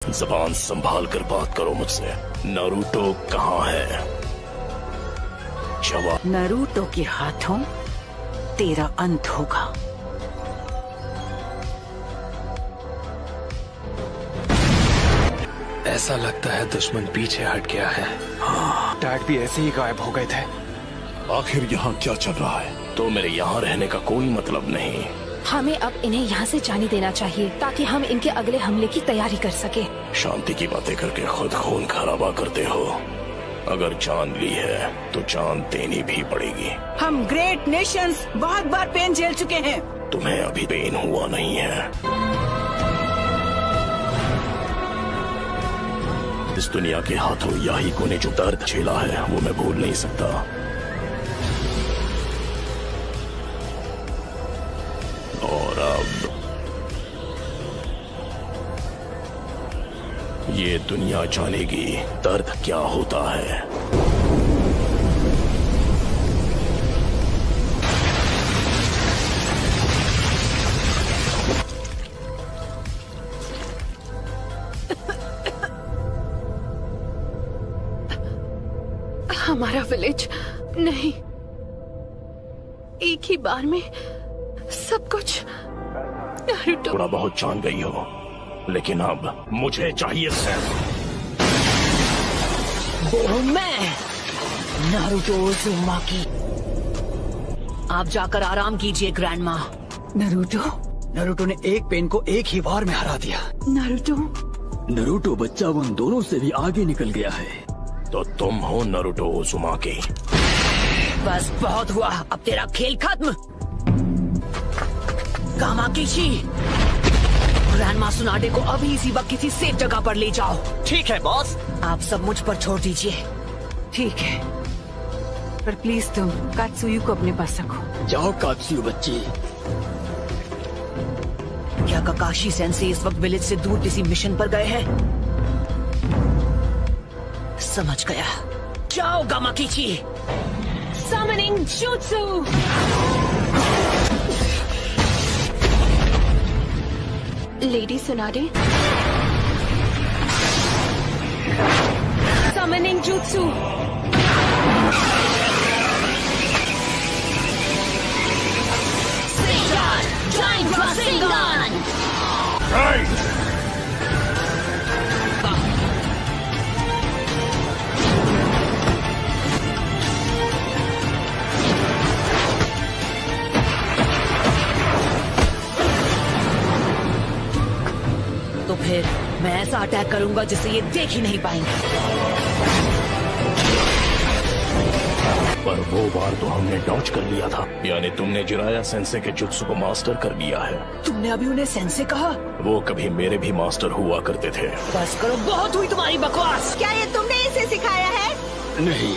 जबान संभाल कर बात करो मुझसे। नारुतो कहाँ है? जवाब। नारुतो के हाथों तेरा अंत होगा। ऐसा लगता है दुश्मन पीछे हट गया है। हाँ, डैड भी ऐसे ही गायब हो गए थे। आखिर यहाँ क्या चल रहा है? तो मेरे यहाँ रहने का कोई मतलब नहीं। हमें अब इन्हें यहाँ से जाने देना चाहिए ताकि हम इनके अगले हमले की तैयारी कर सके। शांति की बातें करके खुद खून खराबा करते हो। अगर जान ली है तो जान देनी भी पड़ेगी। हम ग्रेट नेशंस बहुत बार पेन झेल चुके हैं। तुम्हें अभी पेन हुआ नहीं है। इस दुनिया के हाथों याहिको ने जो दर्द झेला है वो मैं भूल नहीं सकता। और अब ये दुनिया जानेगी दर्द क्या होता है। हमारा विलेज नहीं, एक ही बार में सब कुछ। नारुतो, थोड़ा बहुत जान गई हो, लेकिन अब मुझे चाहिए सिर्फ। वो मैं नारुतो उज़ुमाकी। आप जाकर आराम कीजिए ग्रैंडमा। नारुतो ने एक पेन को एक ही बार में हरा दिया। नारुतो बच्चा उन दोनों से भी आगे निकल गया है। तो तुम हो नारुतो उज़ुमाकी। बस बहुत हुआ, अब तेरा खेल खत्म। कामाकिशी, ग्रैंडमा सुनाडे को अभी इसी वक्त किसी सेफ जगह पर ले जाओ। ठीक है बॉस। आप सब मुझ पर छोड़ दीजिए। ठीक है, पर प्लीज तुम कात्सुयु को अपने पास रखो। जाओ कात्सुयु बच्ची। क्या काकाशी सेंसे इस वक्त विलेज से दूर किसी मिशन पर गए हैं? समझ गया। जाओ गामाकिची। Summoning Jutsu! Lady Tsunade. Summoning Jutsu. Rasengan! Giant Rasengan! तो फिर मैं ऐसा अटैक करूंगा जिसे ये देख ही नहीं पाएंगे। पर वो बार तो हमने डॉज कर लिया था। यानी तुमने जिराया सेंसे के जुत्सु को मास्टर कर लिया है। तुमने अभी उन्हें सेंसे कहा? वो कभी मेरे भी मास्टर हुआ करते थे। बस करो, बहुत हुई तुम्हारी बकवास। क्या ये तुमने इसे सिखाया है? नहीं,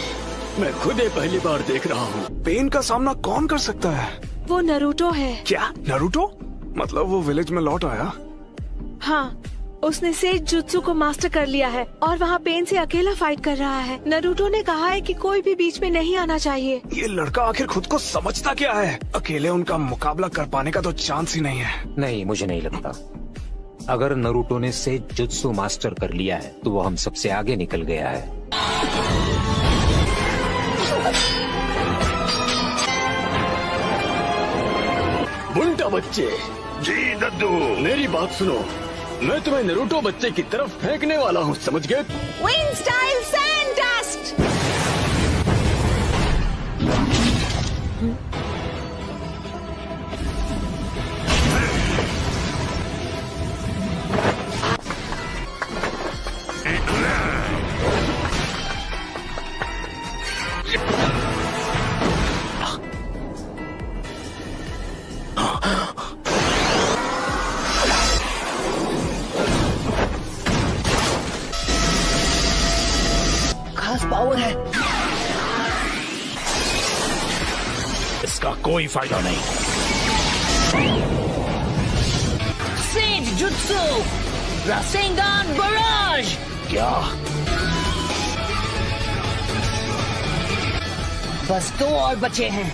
मैं खुद ही पहली बार देख रहा हूँ। पेन का सामना कौन कर सकता है? वो नारुतो है। क्या नारुतो? मतलब वो विलेज में लौट आया? हाँ, उसने सेज जुत्सु को मास्टर कर लिया है और वहाँ पेन से अकेला फाइट कर रहा है। नारुतो ने कहा है कि कोई भी बीच में नहीं आना चाहिए। ये लड़का आखिर खुद को समझता क्या है? अकेले उनका मुकाबला कर पाने का तो चांस ही नहीं है। नहीं, मुझे नहीं लगता। अगर नारुतो ने सेज जुत्सु मास्टर कर लिया है तो वो हम सबसे आगे निकल गया है। बुंटा बच्चे। जी दद्दू। मेरी बात सुनो, मैं तुम्हें नारुतो बच्चे की तरफ फेंकने वाला हूँ, समझ गए? Wind style sand dust. खास पावर है। इसका कोई फायदा नहीं। Sage jutsu rasengan barrage. क्या? बस 2 और बचे हैं।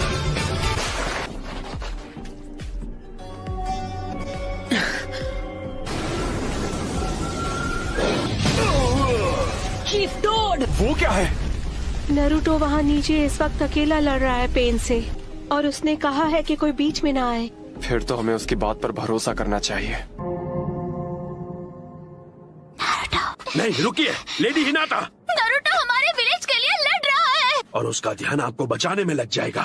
वो क्या है? नरूटो वहाँ नीचे इस वक्त अकेला लड़ रहा है पेन से, और उसने कहा है कि कोई बीच में ना आए। फिर तो हमें उसकी बात पर भरोसा करना चाहिए। नहीं रुकिए, लेडी हिनाटा। नारुतो हमारे विलेज के लिए लड़ रहा है और उसका ध्यान आपको बचाने में लग जाएगा।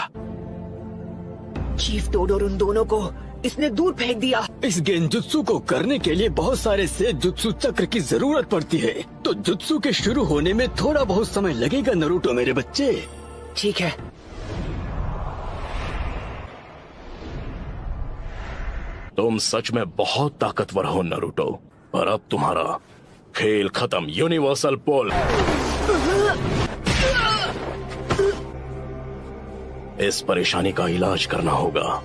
चीफ टोडोर उन दोनों को इसने दूर फेंक दिया। इस गेंजुत्सु को करने के लिए बहुत सारे सेजुत्सु चक्र की जरूरत पड़ती है, तो जुत्सु के शुरू होने में थोड़ा बहुत समय लगेगा नरूटो मेरे बच्चे। ठीक है। तुम सच में बहुत ताकतवर हो नरूटो, पर अब तुम्हारा खेल खत्म। यूनिवर्सल पोल। इस परेशानी का इलाज करना होगा।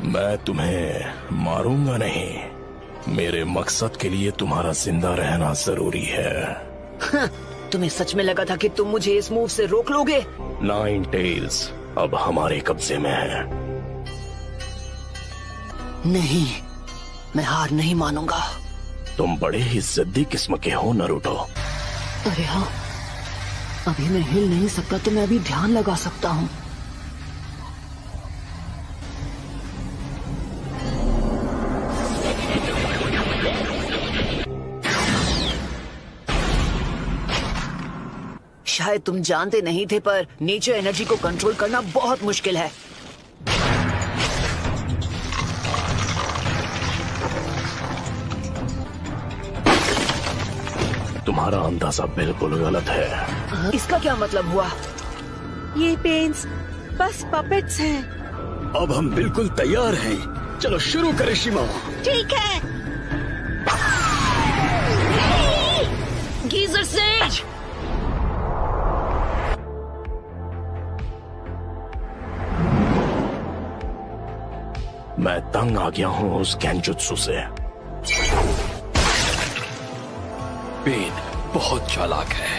मैं तुम्हें मारूंगा नहीं, मेरे मकसद के लिए तुम्हारा जिंदा रहना जरूरी है। तुम्हें सच में लगा था कि तुम मुझे इस मूव से रोक लोगे? नाइन टेल्स अब हमारे कब्जे में है। नहीं, मैं हार नहीं मानूंगा। तुम बड़े ही जिद्दी किस्म के हो नरूटो। अरे हाँ, अभी मैं हिल नहीं सकता तो मैं अभी ध्यान लगा सकता हूँ। शायद तुम जानते नहीं थे, पर नेचर एनर्जी को कंट्रोल करना बहुत मुश्किल है। तुम्हारा अंदाजा बिल्कुल गलत है। इसका क्या मतलब हुआ? ये पेन्स बस पपेट्स हैं। अब हम बिल्कुल तैयार हैं, चलो शुरू करें शिमा। ठीक है। Geyser says. मैं तंग आ गया हूँ उस गेंजुत्सु से। पेन बहुत चालाक है।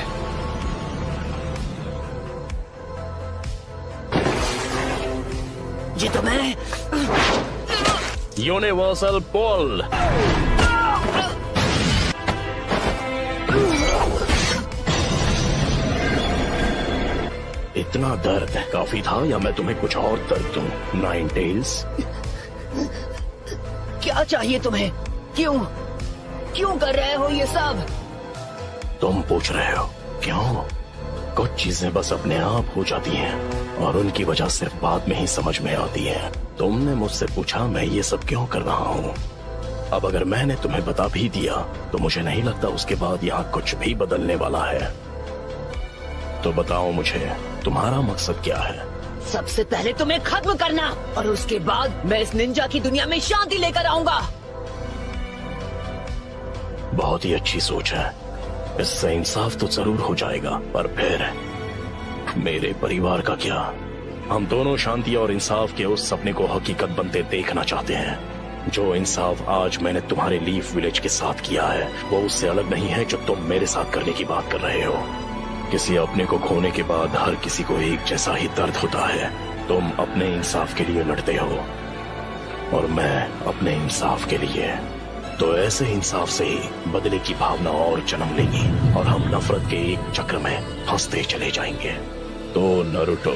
ये तो मैं। यूनिवर्सल पोल। इतना दर्द काफी था या मैं तुम्हें कुछ और दर्द दूं? नाइन टेल्स, क्या चाहिए तुम्हें? क्यों क्यों कर रहे हो ये सब? तुम पूछ रहे हो क्यों? कुछ चीजें बस अपने आप हो जाती हैं और उनकी वजह सिर्फ बाद में ही समझ में आती है। तुमने मुझसे पूछा मैं ये सब क्यों कर रहा हूँ। अब अगर मैंने तुम्हें बता भी दिया तो मुझे नहीं लगता उसके बाद यहाँ कुछ भी बदलने वाला है। तो बताओ मुझे, तुम्हारा मकसद क्या है? सबसे पहले तुम्हें खत्म करना, और उसके बाद मैं इस निंजा की दुनिया में शांति लेकर आऊंगा। बहुत ही अच्छी सोच है। इससे इंसाफ तो जरूर हो जाएगा, पर फिर मेरे परिवार का क्या? हम दोनों शांति और इंसाफ के उस सपने को हकीकत बनते देखना चाहते हैं। जो इंसाफ आज मैंने तुम्हारे लीफ विलेज के साथ किया है वो उससे अलग नहीं है जो तुम मेरे साथ करने की बात कर रहे हो। किसी अपने को खोने के बाद हर किसी को एक जैसा ही दर्द होता है। तुम अपने इंसाफ के लिए लड़ते हो और मैं अपने इंसाफ के लिए। तो ऐसे इंसाफ से ही बदले की भावना और जन्म लेगी और हम नफरत के एक चक्र में फंसते चले जाएंगे। तो नरूटो,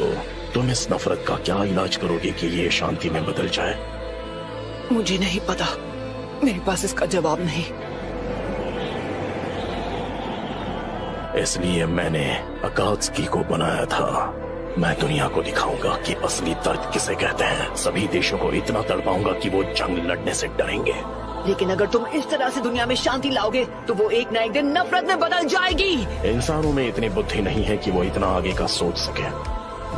तुम इस नफरत का क्या इलाज करोगे कि ये शांति में बदल जाए? मुझे नहीं पता, मेरे पास इसका जवाब नहीं। इसलिए मैंने अकात्सुकी को बनाया था। मैं दुनिया को दिखाऊंगा कि असली दर्द किसे कहते हैं। सभी देशों को इतना तड़पाऊंगा कि वो जंग लड़ने से डरेंगे। लेकिन अगर तुम इस तरह से दुनिया में शांति लाओगे तो वो एक न एक दिन नफरत में बदल जाएगी। इंसानों में इतनी बुद्धि नहीं है कि वो इतना आगे का सोच सके।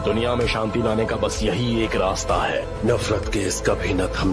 दुनिया में शांति लाने का बस यही एक रास्ता है। नफरत के इस कभी न थमने